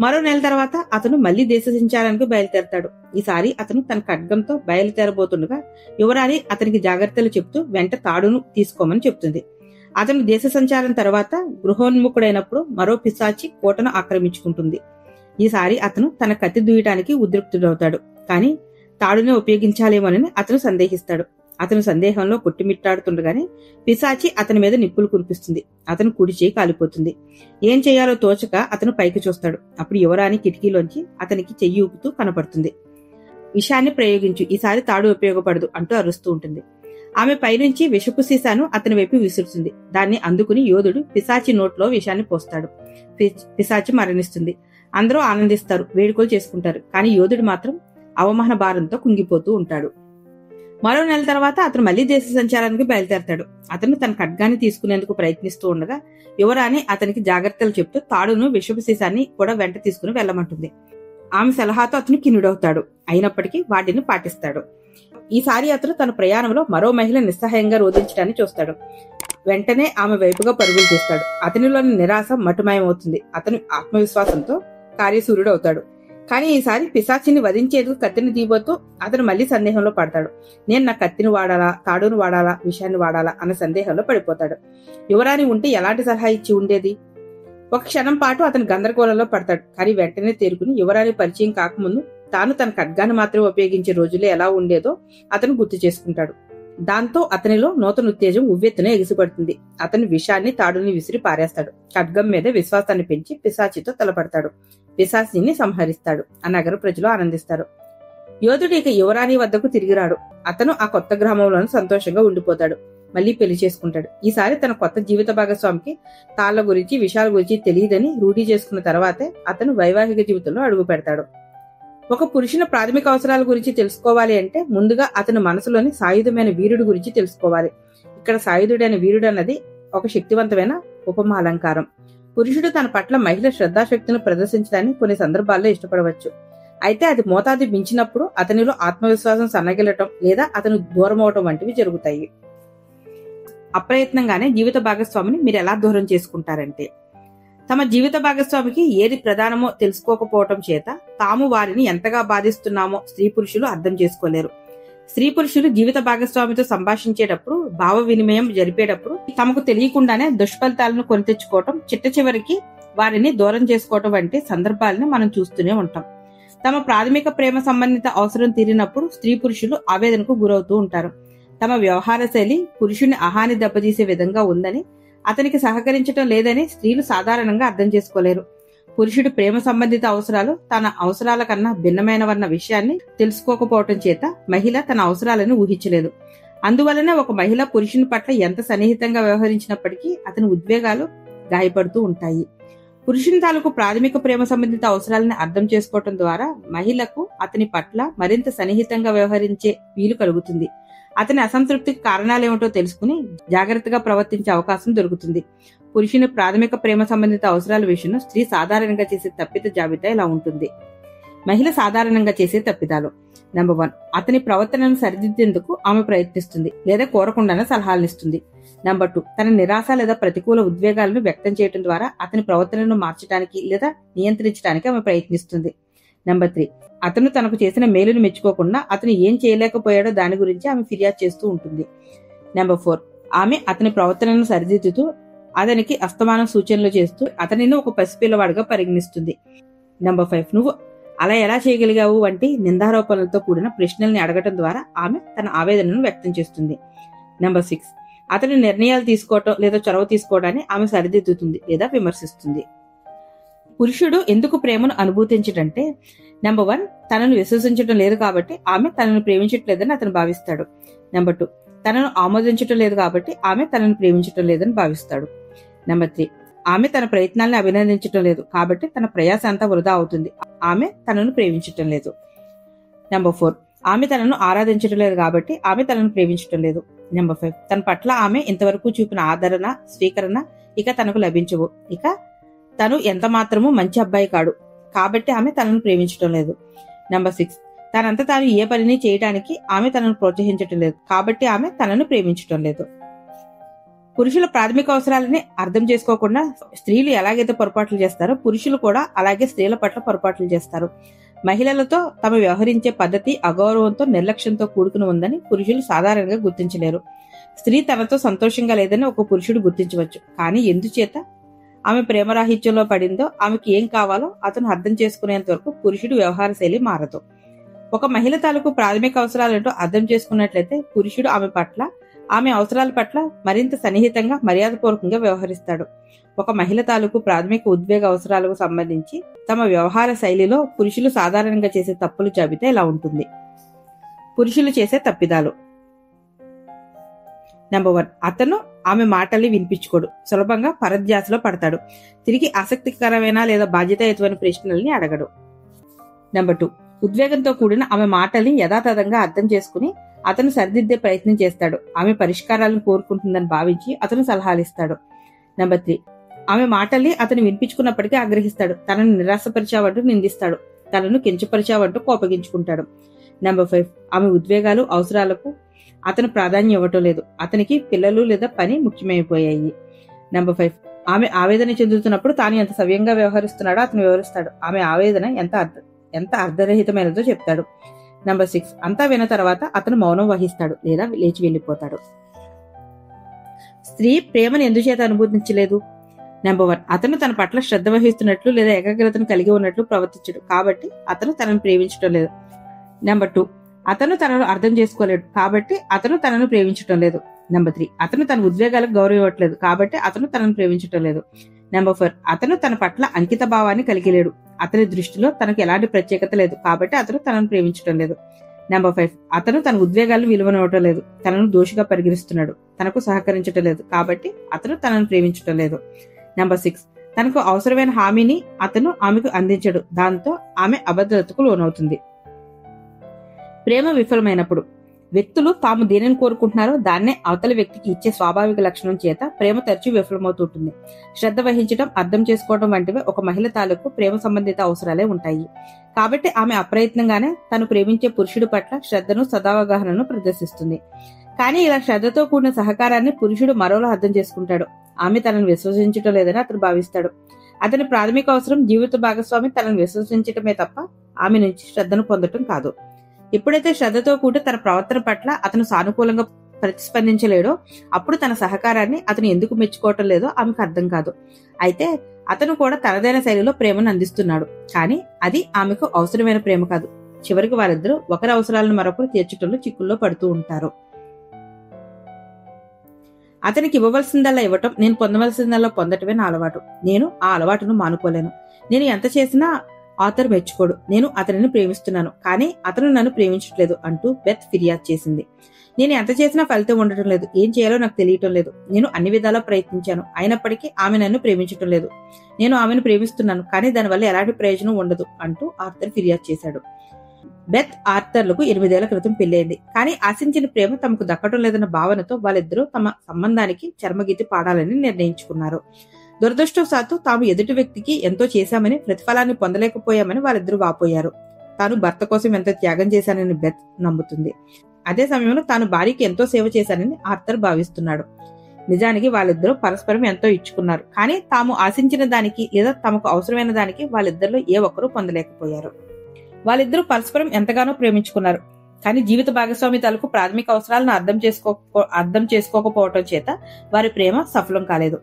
మరో నెల తర్వాత అతను మళ్లీ దేశ సంచారానికి బయలుదేరతాడు. ఈసారి అతను తన ఖడ్గంతో బయలుదేరబోతుండగా యువరాణి అతనికి జాగ్రత్తలు చెప్తూ వెంట తాడును తీసుకోమని చెప్తుంది. అతను దేశ సంచారం తర్వాత గృహోన్ముఖుడైనప్పుడు మరో పిశాచి కోటను ఆక్రమించుకుంటుంది. ఈసారి అతను తన కత్తి దూయటానికి ఉద్రిక్తుడవుతాడు. కానీ తాడునే ఉపయోగించాలేమోనని అతను సందేహిస్తాడు. అతను సందేహంలో కొట్టిమిట్టాడుతుండగానే పిశాచి అతని మీద నిప్పులు కురిపిస్తుంది. అతను కుడి చేయి కాలిపోతుంది. ఏం చేయాలో తోచక అతను పైకి చూస్తాడు. అప్పుడు యువరాణి కిటికీలోంచి అతనికి చెయ్యి ఊపుతూ కనపడుతుంది. విషాన్ని ప్రయోగించు, ఈసారి తాడు ఉపయోగపడదు అంటూ అరుస్తూ ఉంటుంది. ఆమె పైనుంచి విషపు సీసాను అతని వైపు విసురుతుంది. దాన్ని అందుకుని యోధుడు పిశాచి నోట్లో విషాన్ని పోస్తాడు. పిశాచి మరణిస్తుంది. అందరూ ఆనందిస్తారు, వేడుకలు చేసుకుంటారు. కానీ యోధుడు మాత్రం అవమాన భారంతో కుంగిపోతూ ఉంటాడు. మరో నెల తర్వాత అతను మళ్లీ దేశ సంచారానికి బయలుదేరతాడు. అతను తన ఖడ్గాన్ని తీసుకునేందుకు ప్రయత్నిస్తూ ఉండగా యువరాణి అతనికి జాగ్రత్తలు చెప్తూ తాడును, విషపు సీసాన్ని కూడా వెంట తీసుకుని వెళ్లమంటుంది. ఆమె సలహాతో అతను కిన్నుడవుతాడు. అయినప్పటికీ వాటిని పాటిస్తాడు. ఈసారి అతను తన ప్రయాణంలో మరో మహిళ నిస్సహాయంగా రోధించడాన్ని చూస్తాడు. వెంటనే ఆమె వైపుగా పరుగులు తీస్తాడు. అతనిలోని నిరాశ మటుమాయమవుతుంది. అతను ఆత్మవిశ్వాసంతో కార్యశూరుడవుతాడు. కానీ ఈసారి పిశాచిని వధించేందుకు కత్తిని తీయబోతూ అతను మళ్లీ సందేహంలో పడతాడు. నేను నా కత్తిని వాడాలా, తాడును వాడాలా, విషయాన్ని వాడాలా అన్న సందేహంలో పడిపోతాడు. యువరాణి ఉంటే ఎలాంటి సలహా ఇచ్చి ఉండేది? ఒక క్షణం పాటు అతను గందరగోళంలో పడతాడు. కానీ వెంటనే తేరుకుని యువరాణి పరిచయం కాకముందు తాను తన ఖడ్గాన్ని మాత్రమే ఉపయోగించే రోజుల్లో ఎలా ఉండేదో అతను గుర్తు చేసుకుంటాడు. దాంతో అతనిలో నూతన ఉత్తేజం ఉవ్వెత్తున ఎగిసిపడుతుంది. అతను విషాన్ని, తాడుని విసిరి పారేస్తాడు. ఖడ్గం మీద విశ్వాసాన్ని పెంచి పిశాచితో తలపడతాడు. పిశాచిని సంహరిస్తాడు. ఆ నగర ప్రజలు ఆనందిస్తారు. యోధుడు ఇక యువరాణి వద్దకు తిరిగిరాడు. అతను ఆ కొత్త గ్రామంలోనే సంతోషంగా ఉండిపోతాడు. మళ్లీ పెళ్లి చేసుకుంటాడు. ఈసారి తన కొత్త జీవిత భాగస్వామికి తాళ్ల గురించి, విషయాల గురించి తెలియదని రూఢీ చేసుకున్న తర్వాతే అతను వైవాహిక జీవితంలో అడుగు పెడతాడు. ఒక పురుషుని ప్రాథమిక అవసరాల గురించి తెలుసుకోవాలి అంటే ముందుగా అతని మనసులోని సాయుధమైన వీరుడు గురించి తెలుసుకోవాలి. ఇక్కడ సాయుధుడైన వీరుడు అన్నది ఒక శక్తివంతమైన ఉపమాలంకారం. పురుషుడు తన పట్ల మహిళ శ్రద్ధాశక్తిని ప్రదర్శించడాన్ని కొన్ని సందర్భాల్లో ఇష్టపడవచ్చు. అయితే అది మోతాదు మించినప్పుడు అతనిలో ఆత్మవిశ్వాసం సన్నగిలటం లేదా అతను దూరం అవటం వంటివి జరుగుతాయి. అప్రయత్నంగానే జీవిత భాగస్వామిని మీరు ఎలా దూరం చేసుకుంటారంటే, తమ జీవిత భాగస్వామికి ఏది ప్రధానమో తెలుసుకోకపోవటం చేత తాము వారిని ఎంతగా బాధిస్తున్నామో స్త్రీ పురుషులు అర్థం చేసుకోలేరు. స్త్రీ పురుషులు జీవిత భాగస్వామితో సంభాషించేటప్పుడు, భావ వినిమయం జరిపేటప్పుడు తమకు తెలియకుండానే దుష్ఫలితాలను కొని తెచ్చుకోవటం, చిట్ట చివరికి వారిని దూరం చేసుకోవటం వంటి సందర్భాలను మనం చూస్తూనే ఉంటాం. తమ ప్రాథమిక ప్రేమ సంబంధిత అవసరం తీరినప్పుడు స్త్రీ పురుషులు ఆవేదనకు గురవుతూ ఉంటారు. తమ వ్యవహార శైలి పురుషుని అహాన్ని దెబ్బతీసే విధంగా ఉందని, అతనికి సహకరించటం లేదని స్త్రీలు సాధారణంగా అర్థం చేసుకోలేరు. పురుషుడి ప్రేమ సంబంధిత అవసరాలు తన అవసరాల కన్నా భిన్నమైనవన్న విషయాన్ని తెలుసుకోకపోవటం చేత మహిళ తన అవసరాలను ఊహించలేదు. అందువలనే ఒక మహిళ పురుషుని పట్ల ఎంత సన్నిహితంగా వ్యవహరించినప్పటికీ అతని ఉద్వేగాలు గాయపడుతూ ఉంటాయి. పురుషుని తాలూకు ప్రాథమిక ప్రేమ సంబంధిత అవసరాలను అర్థం చేసుకోవటం ద్వారా మహిళకు అతని పట్ల మరింత సన్నిహితంగా వ్యవహరించే వీలు కలుగుతుంది. అతని అసంతృప్తికి కారణాలేమిటో తెలుసుకుని జాగ్రత్తగా ప్రవర్తించే అవకాశం దొరుకుతుంది. పురుషుని ప్రాథమిక ప్రేమ సంబంధిత అవసరాల విషయంలో స్త్రీ సాధారణంగా చేసే తప్పిద జాబితా ఇలా ఉంటుంది. మహిళ సాధారణంగా చేసే తప్పిదాలు. నెంబర్ 1, అతని ప్రవర్తనను సరిదిద్దేందుకు ఆమె ప్రయత్నిస్తుంది లేదా కోరకుండానే సలహాలనిస్తుంది. నెంబర్ 2, తన నిరాశ లేదా ప్రతికూల ఉద్వేగాలను వ్యక్తం చేయడం ద్వారా అతని ప్రవర్తనను మార్చడానికి లేదా నియంత్రించడానికి ఆమె ప్రయత్నిస్తుంది. నెంబర్ 3, అతను తనకు చేసిన మేలును మెచ్చుకోకుండా అతను ఏం చేయలేకపోయాడో దాని గురించి ఆమె ఫిర్యాదు చేస్తూ ఉంటుంది. నెంబర్ 4, ఆమె అతని ప్రవర్తనను సరిదిద్దుతూ అతనికి అస్తమానం సూచనలు చేస్తూ అతనిని ఒక పసిపిల్లవాడిగా పరిగణిస్తుంది. నెంబర్ 5, నువ్వు అలా ఎలా చేయగలిగావు వంటి నిందారోపణలతో కూడిన ప్రశ్నల్ని అడగటం ద్వారా ఆమె తన ఆవేదనను వ్యక్తం చేస్తుంది. నెంబర్ 6, అతని నిర్ణయాలు తీసుకోవటం లేదా చొరవ తీసుకోవడాన్ని ఆమె సరిదిద్దుతుంది లేదా విమర్శిస్తుంది. పురుషుడు ఎందుకు ప్రేమను అనుభూతించడంటే, నెంబర్ 1, తనను విశ్వసించడం లేదు కాబట్టి ఆమె తనను ప్రేమించట్లేదని అతను భావిస్తాడు. నెంబర్ 2, తనను ఆమోదించడం లేదు కాబట్టి ఆమె తనను ప్రేమించటం లేదని భావిస్తాడు. నెంబర్ 3, ఆమె తన ప్రయత్నాలను అభినందించటం లేదు కాబట్టి తన ప్రయాస అంతా వృధా అవుతుంది, ఆమె తనను ప్రేమించటం లేదు. నెంబర్ 4, ఆమె తనను ఆరాధించడం లేదు కాబట్టి ఆమె తనను ప్రేమించటం లేదు. నెంబర్ 5, తన పట్ల ఆమె ఇంతవరకు చూపిన ఆదరణ, స్వీకరణ ఇక తనకు లభించవు, ఇక తను ఎంత మాత్రమూ మంచి అబ్బాయి కాడు కాబట్టి ఆమె తనను ప్రేమించటం లేదు. నెంబర్ 6, తనంతా తాను ఏ పనిని చేయడానికి ఆమె తనను ప్రోత్సహించటం లేదు కాబట్టి ఆమె తనను ప్రేమించటం లేదు. పురుషుల ప్రాథమిక అవసరాలని అర్థం చేసుకోకుండా స్త్రీలు ఎలాగైతే పొరపాట్లు చేస్తారో పురుషులు కూడా అలాగే స్త్రీల పట్ల పొరపాట్లు చేస్తారు. మహిళలతో తమ వ్యవహరించే పద్ధతి అగౌరవంతో, నిర్లక్ష్యంతో కూడుకుని ఉందని పురుషులు సాధారణంగా గుర్తించలేరు. స్త్రీ తనతో సంతోషంగా లేదని ఒక పురుషుడు గుర్తించవచ్చు, కానీ ఎందుచేత ఆమె ప్రేమరాహిత్యంలో పడిందో, ఆమెకి ఏం కావాలో అతను అర్థం చేసుకునేంత వరకు పురుషుడు వ్యవహార శైలి మారదు. ఒక మహిళ తాలూకు ప్రాథమిక అవసరాలేంటో అర్థం చేసుకున్నట్లయితే పురుషుడు ఆమె పట్ల, ఆమె అవసరాల పట్ల మరింత సన్నిహితంగా, మర్యాదపూర్వకంగా వ్యవహరిస్తాడు. ఒక మహిళ తాలూకు ప్రాథమిక ఉద్వేగ అవసరాలకు సంబంధించి తమ వ్యవహార శైలిలో పురుషులు సాధారణంగా చేసే తప్పుల జాబితా ఇలా ఉంటుంది. పురుషులు చేసే తప్పిదాలు. నెంబర్ 1, అతను ఆమె మాటల్ని వినిపించుకోడు, సులభంగా పరధ్యాసలో పడతాడు, తిరిగి ఆసక్తికరమైన లేదా బాధ్యతాయుతమైన ప్రశ్నల్ని అడగడు. నెంబర్ 2, ఉద్వేగంతో కూడిన ఆమె మాటల్ని యథాతథంగా అర్థం చేసుకుని అతను సరిదిద్దే ప్రయత్నం చేస్తాడు, ఆమె పరిష్కారాలను కోరుకుంటుందని భావించి అతను సలహాలిస్తాడు. నెంబర్ 3, ఆమె మాటల్ని అతను వినిపించుకున్నప్పటికీ ఆగ్రహిస్తాడు, తనను నిరాశపరిచావంటూ నిందిస్తాడు, తనను కించపరిచావంటూ కోపగించుకుంటాడు. నెంబర్ 5, ఆమె ఉద్వేగాలు, అవసరాలకు అతను ప్రాధాన్యం ఇవ్వటం లేదు, అతనికి పిల్లలు లేదా పని ముఖ్యమైపోయాయి. నెంబర్ 5, ఆమె ఆవేదన చెందుతున్నప్పుడు తాను ఎంత సవ్యంగా వ్యవహరిస్తున్నాడో అతను వివరిస్తాడు, ఆమె ఆవేదన ఎంత అర్ధరహితమైనదో చెప్తాడు. నెంబర్ 6, అంతా విన్న తర్వాత అతను మౌనం వహిస్తాడు లేదా లేచి వెళ్లిపోతాడు. స్త్రీ ప్రేమను ఎందుచేత అనుభూతించలేదు? నెంబర్ 1, అతను తన పట్ల శ్రద్ధ వహిస్తున్నట్లు లేదా ఏకాగ్రతను కలిగి ఉన్నట్లు ప్రవర్తించడు కాబట్టి అతను తనను ప్రేమించడం లేదు. నెంబర్ 2, అతను తనను అర్థం చేసుకోలేడు కాబట్టి అతను తనను ప్రేమించటం లేదు. నెంబర్ 3, అతను తన ఉద్వేగాలకు గౌరవం ఇవ్వట్లేదు కాబట్టి అతను తనను ప్రేమించటం లేదు. నెంబర్ 4, అతను తన పట్ల అంకిత భావాన్ని కలిగి లేడు, అతని దృష్టిలో తనకు ఎలాంటి ప్రత్యేకత లేదు కాబట్టి అతను తనను ప్రేమించటం లేదు. నెంబర్ 5, అతను తన ఉద్వేగాలను విలువనివ్వటం లేదు, తనను దోషిగా పరిగణిస్తున్నాడు, తనకు సహకరించటం లేదు కాబట్టి అతను తనను ప్రేమించటం లేదు. నెంబర్ 6, తనకు అవసరమైన హామీని అతను ఆమెకు అందించడు, దాంతో ఆమె అభద్రతకు లోనవుతుంది. ప్రేమ విఫలమైనప్పుడు వ్యక్తులు తాము దేనిని కోరుకుంటున్నారో దాన్నే అవతలి వ్యక్తికి ఇచ్చే స్వాభావిక లక్షణం చేత ప్రేమ తరచూ విఫలమవుతుంటుంది. శ్రద్ధ వహించడం, అర్థం చేసుకోవడం వంటివి ఒక మహిళ తాలూకు ప్రేమ సంబంధిత అవసరాలే ఉంటాయి. కాబట్టి ఆమె అప్రయత్నంగానే తను ప్రేమించే పురుషుడి పట్ల శ్రద్ధను, సదావగాహనను ప్రదర్శిస్తుంది. కానీ ఇలా శ్రద్ధతో కూడిన సహకారాన్ని పురుషుడు మరోలా అర్థం చేసుకుంటాడు, ఆమె తనను విశ్వసించడం లేదని అతను భావిస్తాడు. అతని ప్రాథమిక అవసరం జీవిత భాగస్వామి తనను విశ్వసించటమే తప్ప ఆమె నుంచి శ్రద్ధను పొందటం కాదు. ఎప్పుడైతే శ్రద్ధతో కూడి తన ప్రవర్తన పట్ల అతను సానుకూలంగా ప్రతిస్పందించలేడో అప్పుడు తన సహకారాన్ని అతను ఎందుకు మెచ్చుకోవటం లేదో ఆమెకు అర్థం కాదు. అయితే అతను కూడా తనదైన శైలిలో ప్రేమను అందిస్తున్నాడు, కానీ అది ఆమెకు అవసరమైన ప్రేమ కాదు. చివరికి వారిద్దరూ ఒకరి అవసరాలను మరొకరు తీర్చడంలో చిక్కుల్లో పడుతూ ఉంటారు. అతనికి ఇవ్వవలసిందల్లా ఇవ్వటం, నేను పొందవలసిందల్లా పొందటమే నా అలవాటు. నేను ఆ అలవాటును మానుకోలేను. నేను ఎంత చేసినా ఆథర్ మెచ్చుకోడు. నేను అతనిని ప్రేమిస్తున్నాను, కానీ అతను నన్ను ప్రేమించట్లేదు అంటూ బెత్ ఫిర్యాదు చేసింది. నేను ఎంత చేసినా ఫలితం ఉండటం లేదు, ఏం చేయాలో నాకు తెలియటం లేదు. నేను అన్ని విధాలా ప్రయత్నించాను, అయినప్పటికీ ఆమె నన్ను ప్రేమించటం లేదు. నేను ఆమెను ప్రేమిస్తున్నాను, కానీ దానివల్ల ఎలాంటి ప్రయోజనం ఉండదు అంటూ ఆర్థర్ ఫిర్యాదు చేశాడు. బెత్ ఆర్థర్లకు 8 ఏళ్ల క్రితం పెళ్లైంది. కానీ ఆశించిన ప్రేమ తమకు దక్కడం లేదన్న భావనతో వాళ్ళిద్దరూ తమ సంబంధానికి చర్మగీతి పాడాలని నిర్ణయించుకున్నారు. దురదృష్టవశాత్తు తాము ఎదుటి వ్యక్తికి ఎంతో చేశామని, ప్రతిఫలాన్ని పొందలేకపోయామని వాళ్ళిద్దరూ వాపోయారు. తాను భర్త కోసం ఎంతో త్యాగం చేశానని బెత్ నమ్ముతుంది. అదే సమయంలో తాను భార్యకి ఎంతో సేవ చేశానని ఆర్థర్ భావిస్తున్నాడు. నిజానికి వాళ్ళిద్దరూ పరస్పరం ఎంతో ఇచ్చుకున్నారు. కానీ తాము ఆశించిన దానికి లేదా తమకు అవసరమైన దానికి వాళ్ళిద్దరిలో ఏ ఒక్కరూ పొందలేకపోయారు. వాళ్ళిద్దరూ పరస్పరం ఎంతగానో ప్రేమించుకున్నారు. కానీ జీవిత భాగస్వామి తాలూకు ప్రాథమిక అవసరాలను అర్థం చేసుకోకపోవటం చేత వారి ప్రేమ సఫలం కాలేదు.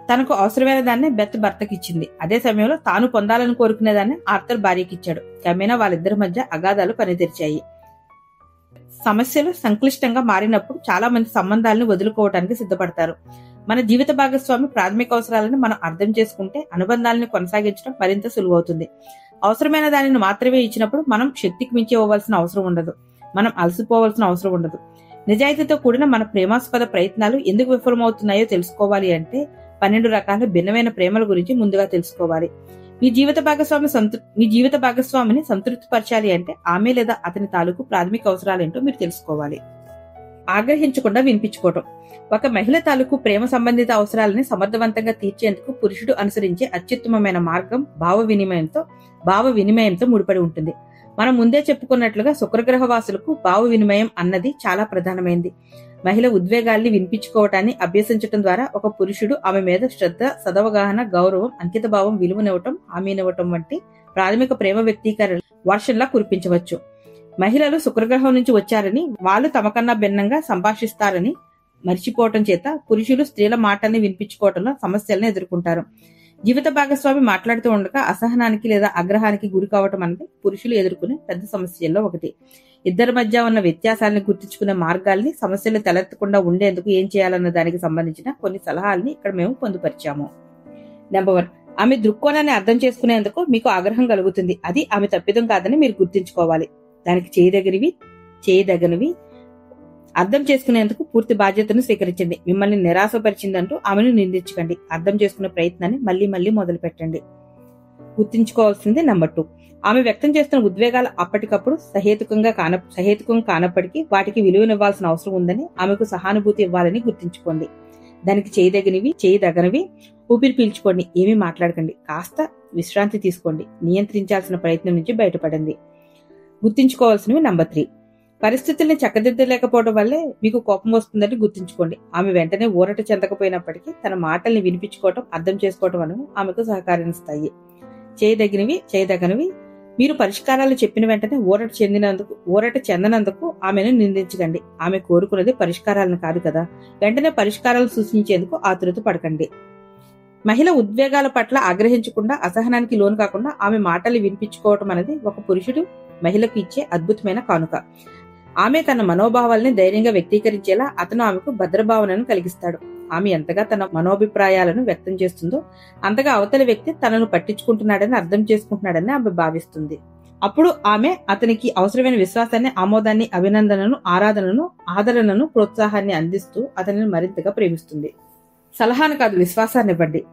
తనకు అవసరమైన దాన్ని బెత్ భర్తకి ఇచ్చింది. అదే సమయంలో తాను పొందాలని కోరుకునే దాన్ని ఆర్థర్ భార్యకి ఇచ్చాడు. క్రమేణా వాళ్ళిద్దరి మధ్య అగాధాలు పనితీర్చాయి. సమస్యలు సంక్లిష్టంగా మారినప్పుడు చాలా మంది సంబంధాలను వదులుకోవటానికి సిద్ధపడతారు. మన జీవిత భాగస్వామి ప్రాథమిక అవసరాలను మనం అర్థం చేసుకుంటే అనుబంధాలను కొనసాగించడం మరింత సులువవుతుంది. అవసరమైన దానిని మాత్రమే ఇచ్చినప్పుడు మనం శక్తికి మించి ఇవ్వవలసిన అవసరం ఉండదు. మనం అలసిపోవలసిన అవసరం ఉండదు. నిజాయితీతో కూడిన మన ప్రేమాస్పద ప్రయత్నాలు ఎందుకు విఫలమవుతున్నాయో తెలుసుకోవాలి అంటే 12 రకాల భిన్నమైన ప్రేమల గురించి ముందుగా తెలుసుకోవాలి. మీ జీవిత భాగస్వామిని సంతృప్తి పరచాలి అంటే ఆమె లేదా అతని తాలూకు ప్రాథమిక అవసరాలేంటో మీరు తెలుసుకోవాలి. ఆగ్రహించకుండా వినిపించుకోవటం. ఒక మహిళ తాలూకు ప్రేమ సంబంధిత అవసరాలని సమర్థవంతంగా తీర్చేందుకు పురుషుడు అనుసరించే అత్యుత్తమమైన మార్గం భావ వినిమయంతో ముడిపడి ఉంటుంది. మనం ముందే చెప్పుకున్నట్లుగా శుక్రగ్రహ వాసులకు భావ వినిమయం అన్నది చాలా ప్రధానమైంది. మహిళ ఉద్వేగాల్ని వినిపించుకోవటాన్ని అభ్యసించటం ద్వారా ఒక పురుషుడు ఆమె మీద శ్రద్ధ, సదవగాహన, గౌరవం, అంకిత భావం, విలువనివ్వటం, హామీనివ్వటం వంటి ప్రాథమిక ప్రేమ వ్యక్తీకరణ వర్షంలా కురిపించవచ్చు. మహిళలు శుక్రగ్రహం నుంచి వచ్చారని, వాళ్ళు తమకన్నా భిన్నంగా సంభాషిస్తారని మర్చిపోవటం చేత పురుషులు స్త్రీల మాటల్ని వినిపించుకోవటంలో సమస్యలను ఎదుర్కొంటారు. జీవిత భాగస్వామి మాట్లాడుతూ ఉండగా అసహనానికి లేదా ఆగ్రహానికి గురి కావటం అనేది పురుషులు ఎదుర్కొనే పెద్ద సమస్యల్లో ఒకటి. ఇద్దరి మధ్య ఉన్న వ్యత్యాసాలను గుర్తించుకునే మార్గాల్ని, సమస్యలు తలెత్తకుండా ఉండేందుకు ఏం చేయాలన్న దానికి సంబంధించిన కొన్ని సలహాల్ని ఇక్కడ మేము పొందుపరిచాము. నెంబర్ 1, ఆమె దృక్కోణాన్ని అర్థం చేసుకునేందుకు మీకు ఆగ్రహం కలుగుతుంది. అది ఆమె తప్పిదం కాదని మీరు గుర్తించుకోవాలి. దానికి చేయదగినవి అర్థం చేసుకునేందుకు పూర్తి బాధ్యతను స్వీకరించండి. మిమ్మల్ని నిరాశపరిచిందంటూ ఆమెను నిందించకండి. అర్థం చేసుకునే ప్రయత్నాన్ని మళ్లీ మొదలు పెట్టండి. గుర్తించుకోవాల్సింది నెంబర్ 2, ఆమె వ్యక్తం చేస్తున్న ఉద్వేగాలు అప్పటికప్పుడు సహేతుకం కానప్పటికీ వాటికి విలువనివ్వాల్సిన అవసరం ఉందని, ఆమెకు సహానుభూతి ఇవ్వాలని గుర్తించుకోండి. దానికి చేయదగనివి ఊపిరి పీల్చుకోండి. ఏమీ మాట్లాడకండి. కాస్త విశ్రాంతి తీసుకోండి. నియంత్రించాల్సిన ప్రయత్నం నుంచి బయటపడండి. గుర్తించుకోవాల్సినవి నెంబర్ 3, పరిస్థితుల్ని చక్కదిద్దలేకపోవడం వల్లే మీకు కోపం వస్తుందని గుర్తించుకోండి. ఆమె వెంటనే ఊరట చెందకపోయినప్పటికీ తన మాటల్ని వినిపించుకోవటం, అర్థం చేసుకోవటం అనేవి ఆమెకు సహకరిస్తాయి. చేయదగనివి మీరు పరిష్కారాలు చెప్పిన వెంటనే ఊరట చెందనందుకు ఆమెను నిందించకండి. ఆమె కోరుకున్నది పరిష్కారాలను కాదు కదా. వెంటనే పరిష్కారాలు సూచించేందుకు ఆతురత పడకండి. మహిళ ఉద్వేగాల పట్ల ఆగ్రహించకుండా, అసహనానికి లోను కాకుండా ఆమె మాటల్ని వినిపించుకోవటం అనేది ఒక పురుషుడు మహిళకు ఇచ్చే అద్భుతమైన కానుక. ఆమె తన మనోభావాల్ని ధైర్యంగా వ్యక్తీకరించేలా అతను ఆమెకు భద్రభావనను కలిగిస్తాడు. ఆమె ఎంతగా తన మనోభిప్రాయాలను వ్యక్తం చేస్తుందో అంతగా అవతలి వ్యక్తి తనను పట్టించుకుంటున్నాడని, అర్థం చేసుకుంటున్నాడని ఆమె భావిస్తుంది. అప్పుడు ఆమె అతనికి అవసరమైన విశ్వాసాన్ని, ఆమోదాన్ని, అభినందనను, ఆదరణను, ప్రోత్సాహాన్ని అందిస్తూ అతనిని మరింతగా ప్రేమిస్తుంది. సలహాను కాదు, విశ్వాసాన్ని ఇవ్వండి.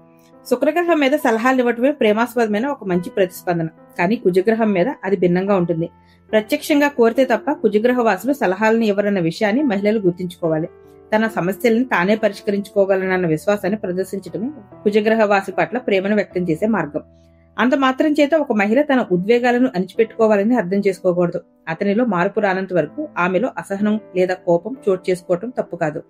శుక్రగ్రహం మీద సలహాలు ఇవ్వటమే ప్రేమాస్పదమైన ఒక మంచి ప్రతిస్పందన. కానీ కుజగ్రహం మీద అది భిన్నంగా ఉంటుంది. ప్రత్యక్షంగా కోరితే తప్ప కుజగ్రహ వాసులు సలహాలను ఇవ్వరన్న విషయాన్ని మహిళలు గుర్తుంచుకోవాలి. తన సమస్యల్ని తానే పరిష్కరించుకోగలనన్న విశ్వాసాన్ని ప్రదర్శించడమే కుజగ్రహ వాసి పట్ల ప్రేమను వ్యక్తం చేసే మార్గం. అంత మాత్రం చేత ఒక మహిళ తన ఉద్వేగాలను అణిచిపెట్టుకోవాలని అర్థం చేసుకోకూడదు. అతనిలో మార్పు రానంత వరకు ఆమెలో అసహనం లేదా కోపం చోటు చేసుకోవటం తప్పు కాదు.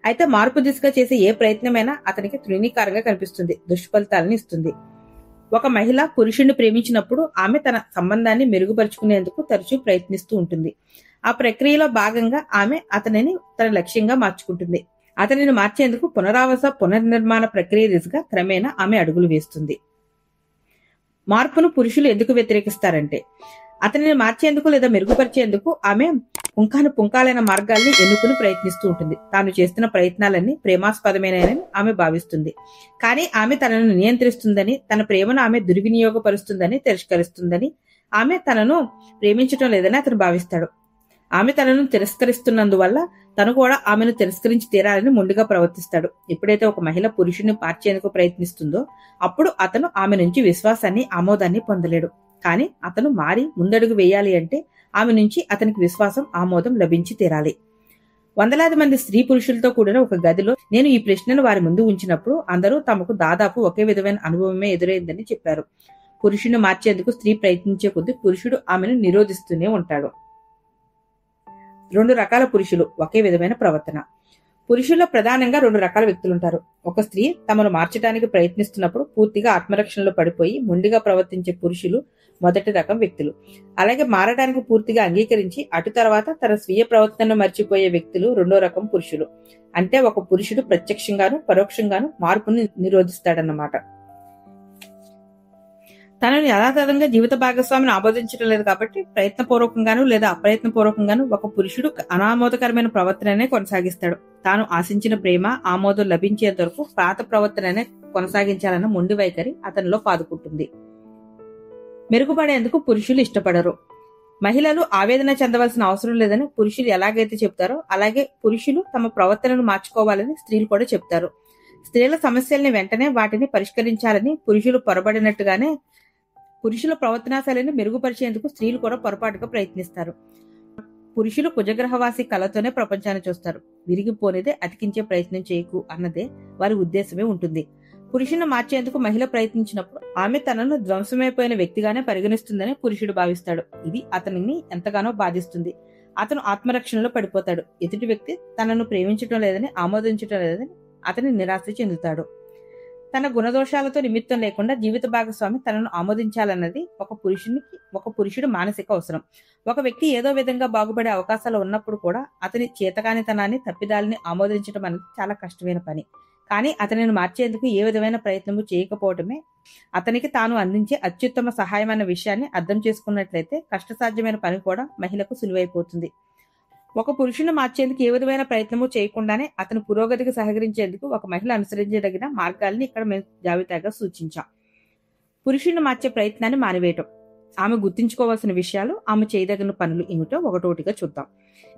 అయితే మార్పు దిశగా చేసే ఏ ప్రయత్నమైనా అతనికి తృణీకారంగా కనిపిస్తుంది, దుష్ఫలితాలను ఇస్తుంది. ఒక మహిళ పురుషుణ్ణి ప్రేమించినప్పుడు ఆమె తన సంబంధాన్ని మెరుగుపరుచుకునేందుకు తరచూ ప్రయత్నిస్తూ ఉంటుంది. ఆ ప్రక్రియలో భాగంగా ఆమె అతనిని తన లక్ష్యంగా మార్చుకుంటుంది. అతనిని మార్చేందుకు పునర్నిర్మాణ ప్రక్రియ దిశగా క్రమేణా ఆమె అడుగులు వేస్తుంది. మార్పును పురుషులు ఎందుకు వ్యతిరేకిస్తారంటే, అతనిని మార్చేందుకు లేదా మెరుగుపరిచేందుకు ఆమె పుంఖాలైన మార్గాల్ని ఎన్నుకుని ప్రయత్నిస్తూ ఉంటుంది. తాను చేస్తున్న ప్రయత్నాలన్నీ ప్రేమాస్పదమైనని ఆమె భావిస్తుంది. కానీ ఆమె తనను నియంత్రిస్తుందని, తన ప్రేమను ఆమె దుర్వినియోగపరుస్తుందని, తిరస్కరిస్తుందని, ఆమె తనను ప్రేమించటం లేదని అతను భావిస్తాడు. ఆమె తనను తిరస్కరిస్తున్నందువల్ల తను కూడా ఆమెను తిరస్కరించి తీరాలని మొండిగా ప్రవర్తిస్తాడు. ఎప్పుడైతే ఒక మహిళ పురుషుడిని మార్చేందుకు ప్రయత్నిస్తుందో అప్పుడు అతను ఆమె నుంచి విశ్వాసాన్ని, ఆమోదాన్ని పొందలేడు. కానీ అతను మారి ముందడుగు వేయాలి అంటే ఆమె నుంచి అతనికి విశ్వాసం, ఆమోదం లభించి తీరాలి. వందలాది మంది స్త్రీ పురుషులతో కూడిన ఒక గదిలో నేను ఈ ప్రశ్నను వారి ముందు ఉంచినప్పుడు అందరూ తమకు దాదాపు ఒకే విధమైన అనుభవమే ఎదురైందని చెప్పారు. పురుషుని మార్చేందుకు స్త్రీ ప్రయత్నించే కొద్దీ పురుషుడు ఆమెను నిరోధిస్తూనే ఉంటాడు. 2 రకాల పురుషులు, ఒకే విధమైన ప్రవర్తన. పురుషుల్లో ప్రధానంగా 2 రకాల వ్యక్తులుంటారు. ఒక స్త్రీ తమను మార్చడానికి ప్రయత్నిస్తున్నప్పుడు పూర్తిగా ఆత్మరక్షణలో పడిపోయి మొండిగా ప్రవర్తించే పురుషులు మొదటి రకం వ్యక్తులు. అలాగే మారడానికి పూర్తిగా అంగీకరించి అటు తర్వాత తన స్వీయ ప్రవర్తనను మర్చిపోయే వ్యక్తులు 2వ రకం పురుషులు. అంటే ఒక పురుషుడు ప్రత్యక్షంగాను పరోక్షంగాను మార్పుని నిరోధిస్తాడన్నమాట. తనను యథాతథంగా జీవిత భాగస్వామిని ఆమోదించడం లేదు కాబట్టి ప్రయత్నపూర్వకంగాను లేదా అప్రయత్నపూర్వకంగాను ఒక పురుషుడు అనామోదకరమైన ప్రవర్తననే కొనసాగిస్తాడు. తాను ఆశించిన ప్రేమ, ఆమోదం లభించేంత వరకు పాత ప్రవర్తననే కొనసాగించాలన్న మొండి వైఖరి అతనిలో పాదుకుంటుంది. మెరుగుపడేందుకు పురుషులు ఇష్టపడరు. మహిళలు ఆవేదన చెందవలసిన అవసరం లేదని పురుషులు ఎలాగైతే చెప్తారో అలాగే పురుషులు తమ ప్రవర్తనను మార్చుకోవాలని స్త్రీలు కూడా చెప్తారు. స్త్రీల సమస్యల్ని వెంటనే వాటిని పరిష్కరించాలని పురుషులు పొరబడినట్టుగానే పురుషుల ప్రవర్తనా శైలిని మెరుగుపరిచేందుకు స్త్రీలు కూడా పొరపాటుగా ప్రయత్నిస్తారు. పురుషులు కుజగ్రహవాసి కళతోనే ప్రపంచాన్ని చూస్తారు. విరిగిపోనిదే అతికించే ప్రయత్నం చేయకు అన్నదే వారి ఉద్దేశమే ఉంటుంది. పురుషుని మార్చేందుకు మహిళ ప్రయత్నించినప్పుడు ఆమె తనను ధ్వంసమైపోయిన వ్యక్తిగానే పరిగణిస్తుందని పురుషుడు భావిస్తాడు. ఇది అతనిని ఎంతగానో బాధిస్తుంది. అతను ఆత్మరక్షణలో పడిపోతాడు. ఎదుటి వ్యక్తి తనను ప్రేమించడం లేదని, ఆమోదించడం లేదని అతని నిరాశ చెందుతాడు. తన గుణదోషాలతో నిమిత్తం లేకుండా జీవిత భాగస్వామి తనను ఆమోదించాలన్నది ఒక పురుషుడు మానసిక అవసరం. ఒక వ్యక్తి ఏదో విధంగా బాగుపడే అవకాశాలు ఉన్నప్పుడు కూడా అతని చేతకానితనాన్ని, తప్పిదాలని ఆమోదించడం అనేది చాలా కష్టమైన పని. కానీ అతనిని మార్చేందుకు ఏ విధమైన ప్రయత్నము చేయకపోవటమే అతనికి తాను అందించే అత్యుత్తమ సహాయం అన్న విషయాన్ని అర్థం చేసుకున్నట్లయితే కష్టసాధ్యమైన పని కూడా మహిళకు సులువైపోతుంది. ఒక పురుషుని మార్చేందుకు ఏ విధమైన ప్రయత్నము చేయకుండానే అతని పురోగతికి సహకరించేందుకు ఒక మహిళ అనుసరించదగిన మార్గాల్ని ఇక్కడ మేము జాబితాగా సూచించాం. పురుషుని మార్చే ప్రయత్నాన్ని మానివేయటం. ఆమె గుర్తించుకోవాల్సిన విషయాలు, ఆమె చేయదగిన పనులు ఏమిటో ఒకటోటిగా చూద్దాం.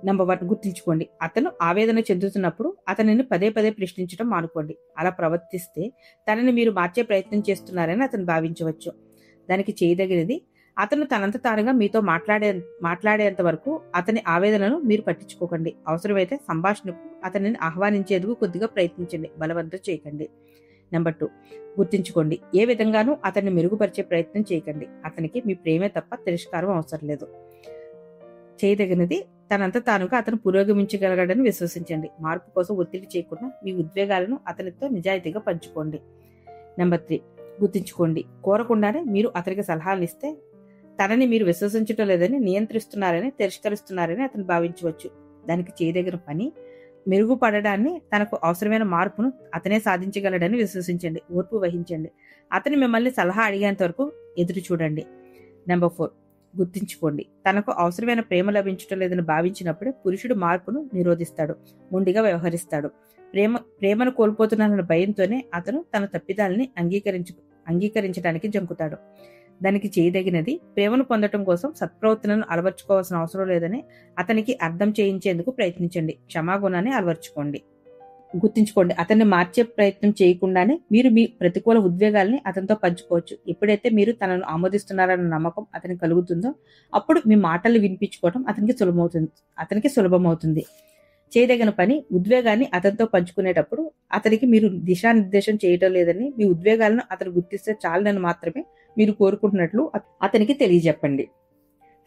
నంబర్ 1, గుర్తించుకోండి. అతను ఆవేదన చెందుతున్నప్పుడు అతనిని పదే పదే ప్రశ్నించడం మానుకోండి. అలా ప్రవర్తిస్తే తనని మీరు మార్చే ప్రయత్నం చేస్తున్నారని అతను భావించవచ్చు. దానికి చేయదగినది, అతను తనంత తానుగా మీతో మాట్లాడేంత వరకు అతని ఆవేదనను మీరు పట్టించుకోకండి. అవసరమైతే సంభాషణకు అతనిని ఆహ్వానించేందుకు కొద్దిగా ప్రయత్నించండి, బలవంతం చేయకండి. నెంబర్ 2, గుర్తించుకోండి. ఏ విధంగానూ అతన్ని మెరుగుపరిచే ప్రయత్నం చేయకండి. అతనికి మీ ప్రేమే తప్ప తిరస్కారం అవసరం లేదు. చేయదగినది, తనంత తానుగా అతను పురోగమించగలగడని విశ్వసించండి. మార్పు కోసం ఒత్తిడి చేయకుండా మీ ఉద్వేగాలను అతనితో నిజాయితీగా పంచుకోండి. నెంబర్ 3, గుర్తించుకోండి. కోరకుండానే మీరు అతనికి సలహాలు ఇస్తే తనని మీరు విశ్వసించడం లేదని, నియంత్రిస్తున్నారని, తిరస్కరిస్తున్నారని అతను భావించవచ్చు. దానికి చేయదగిన పని, మెరుగుపడడాన్ని, తనకు అవసరమైన మార్పును అతనే సాధించగలడని విశ్వసించండి. ఓర్పు వహించండి. అతను మిమ్మల్ని సలహా అడిగేంత వరకు ఎదురు చూడండి. నెంబర్ 4, గుర్తించుకోండి. తనకు అవసరమైన ప్రేమ లభించడం లేదని భావించినప్పుడే పురుషుడు మార్పును నిరోధిస్తాడు, మొండిగా వ్యవహరిస్తాడు. ప్రేమను కోల్పోతున్నానన్న భయంతోనే అతను తన తప్పిదాలని అంగీకరించడానికి జంకుతాడు. దానికి చేయదగినది, ప్రేమను పొందటం కోసం సత్ప్రవర్తనను అలవర్చుకోవాల్సిన అవసరం లేదని అతనికి అర్థం చేయించేందుకు ప్రయత్నించండి. క్షమాగుణాన్ని అలవర్చుకోండి. గుర్తించుకోండి. అతన్ని మార్చే ప్రయత్నం చేయకుండానే మీరు మీ ప్రతికూల ఉద్వేగాల్ని అతనితో పంచుకోవచ్చు. ఎప్పుడైతే మీరు తనను ఆమోదిస్తున్నారన్న నమ్మకం అతనికి కలుగుతుందో అప్పుడు మీ మాటలు వినిపించుకోవడం అతనికి సులభమవుతుంది. చేయదగిన పని, ఉద్వేగాన్ని అతనితో పంచుకునేటప్పుడు అతనికి మీరు దిశానిర్దేశం చేయటం లేదని, మీ ఉద్వేగాలను అతను గుర్తిస్తే చాలని మాత్రమే మీరు కోరుకుంటున్నట్లు అతనికి తెలియజెప్పండి.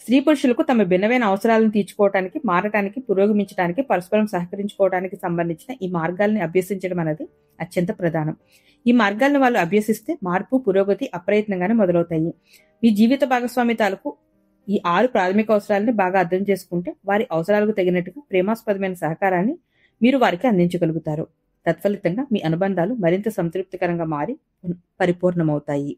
స్త్రీ పురుషులకు తమ భిన్నమైన అవసరాలను తీర్చుకోవడానికి, మారటానికి, పురోగమించడానికి, పరస్పరం సహకరించుకోవడానికి సంబంధించిన ఈ మార్గాల్ని అభ్యసించడం అనేది అత్యంత ప్రధానం. ఈ మార్గాలను వాళ్ళు అభ్యసిస్తే మార్పు, పురోగతి అప్రయత్నంగానే మొదలవుతాయి. మీ జీవిత భాగస్వామి తాలూకు ఈ 6 ప్రాథమిక అవసరాలని బాగా అర్థం చేసుకుంటే వారి అవసరాలకు తగినట్టుగా ప్రేమాస్పదమైన సహకారాన్ని మీరు వారికి అందించగలుగుతారు. తత్ఫలితంగా మీ అనుబంధాలు మరింత సంతృప్తికరంగా మారి పరిపూర్ణమవుతాయి.